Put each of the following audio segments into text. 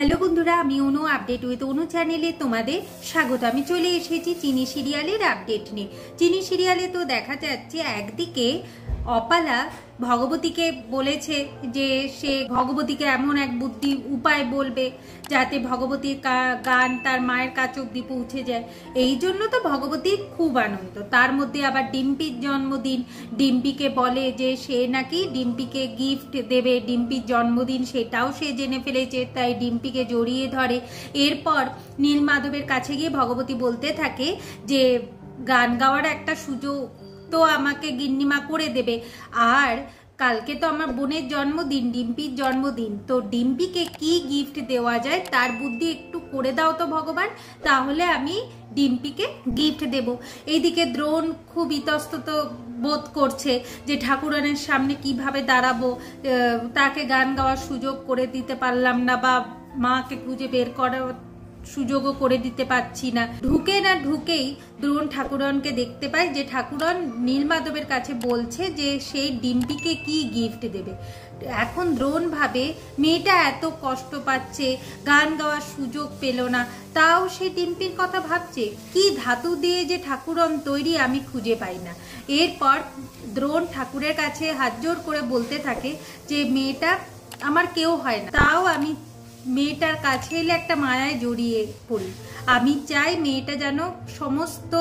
Hello বন্ধুরা, আমি অনু update with অনু চ্যানেলে তোমাদের স্বাগত। আমি চলে এসেছি চিনি সিরিয়ালের আপডেট নিয়ে। চিনি সিরিয়ালে তো দেখা যাচ্ছে একদিকে অপালা ভগবতীকে বলেছে যে সে ভগবতীকে এমন এক বুদ্ধি উপায় বলবে যাতে ভগবতীর গান তার মায়ের কাছে অব্দি পৌঁছে যায়। এই জন্য তো ভগবতীর খুব আনন্দ। তার মধ্যে আবার ডিম্পির জন্মদিন, ডিম্পিকে বলে যে সে নাকি ডিম্পিকে গিফট দেবে, ডিম্পির জন্মদিন সেটাও সে জেনে ফেলেছে, তাই ডিম্পিকে জড়িয়ে ধরে। এরপর নীলমাধবের কাছে গিয়ে ভগবতী বলতে থাকে যে গান গাওয়ার একটা সুযোগ তো আমাকে গিন্নিমা করে দেবে, আর কালকে তো আমার বোনের জন্মদিন, ডিম্পির জন্মদিন, তো ডিম্পিকে কি গিফট দেওয়া যায় তার বুদ্ধি একটু করে দাও তো ভগবান, তাহলে আমি ডিম্পিকে গিফট দেব। এইদিকে দ্রোণ খুব ইতস্তত বোধ করছে যে ঠাকুরানের সামনে কিভাবে দাঁড়াবো, তাকে গান গাওয়ার সুযোগ করে দিতে পারলাম না, বা মাকে খুঁজে বের করার সুযোগও করে দিতে পারছি না। ঢুকেই দ্রোণ ঠাকুরনকে দেখতে পায় যে ঠাকুরন নীলমাধবের কাছে বলছে যে সেই ডিম্পিকে কি গিফট দেবে। এখন দ্রোণ ভাবে মেয়েটা এত কষ্ট পাচ্ছে, গান গাওয়ার সুযোগ পেল না, তাও সে ডিম্পির কথা ভাবছে। কি ধাতু দিয়ে যে ঠাকুরন তৈরি আমি খুঁজে পাই না। এরপর দ্রোণ ঠাকুরের কাছে হাত জোর করে বলতে থাকে যে মেয়েটা আমার কেউ হয় না, তাও আমি মেয়েটার কাছে এলে একটা মায়ায় জড়িয়ে পড়ি। আমি চাই মেয়েটা যেন সমস্ত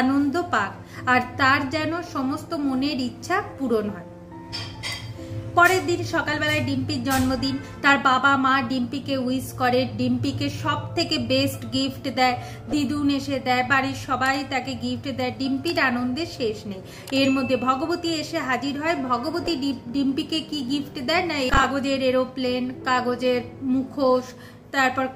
আনন্দ পাক, আর তার যেন সমস্ত মনের ইচ্ছা পূরণ হয়। পরের দিন সকালবেলায় ডিম্পির জন্মদিন, তার বাবা মা ডিম্পিকে উইশ করে, ডিম্পিকে সব থেকে বেস্ট গিফট দেয়, দিদুন এসে দেয়, বাড়ির সবাই তাকে গিফট দেয়। ডিম্পির আনন্দের শেষ নেই। এর মধ্যে ভগবতী এসে হাজির হয়। ভগবতী ডিম্পিকে কি গিফট দেয় না, কাগজের এরোপ্লেন, কাগজের মুখোশ, তারপর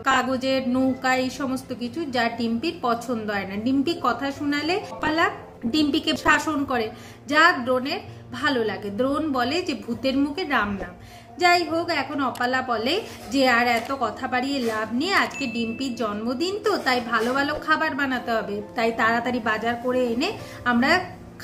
কাগজের নৌকা, এই সমস্ত কিছু যা ডিম্পির পছন্দ হয় না। ডিম্পি কথা শোনালে অপালা ডিম্পিকে শাসন করে, যা দ্রোণের ভালো লাগে। দ্রোণ বলে যে ভূতের মুখে রাম নাম। যাই হোক, এখন অপালা বলে যে আর এত কথা বাড়িয়ে লাভ নেই, আজকে ডিম্পির জন্মদিন তো, তাই ভালো ভালো খাবার বানাতে হবে, তাই তাড়াতাড়ি বাজার করে এনে আমরা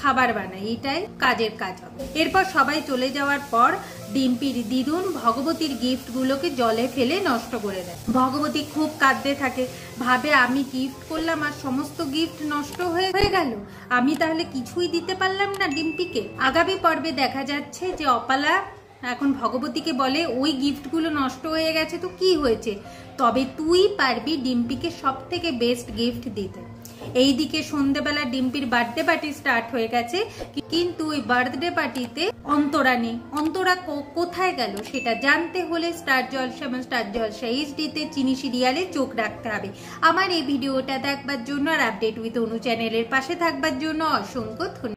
খাবার বানাই, এটাই কাজের কাজ হবে। এরপর সবাই চলে যাওয়ার পর ডিম্পির দিদুন ভগবতীর গিফট গুলোকে জলে ফেলে নষ্ট করে দেয়। ভগবতী খুব কাঁদতে থাকে, ভাবে আমি গিফট করলাম আর সমস্ত গিফট নষ্ট হয়ে গেল, আমি তাহলে কিছুই দিতে পারলাম না ডিম্পিকে। আগামী পর্বে দেখা যাচ্ছে যে অপালা এখন ভগবতীকে বলে ওই গিফটগুলো নষ্ট হয়ে গেছে তো কি হয়েছে, তবে তুই পারবি ডিম্পিকে সব থেকে বেস্ট গিফট দিতে। এইদিকে সন্ধ্যেবেলা ডিম্পির বার্থডে পার্টি স্টার্ট হয়ে গেছে, কিন্তু ওই বার্থডে পার্টিতে অন্তরা নেই। অন্তরা কোথায় গেল সেটা জানতে হলে স্টার জলসা এবং স্টার জলসা এইচডিতে চিনি সিরিয়ালে চোখ রাখতে হবে। আমার এই ভিডিওটা দেখবার জন্য আর আপডেট উইথ অনু চ্যানেলের পাশে থাকবার জন্য অসংখ্য ধন্যবাদ।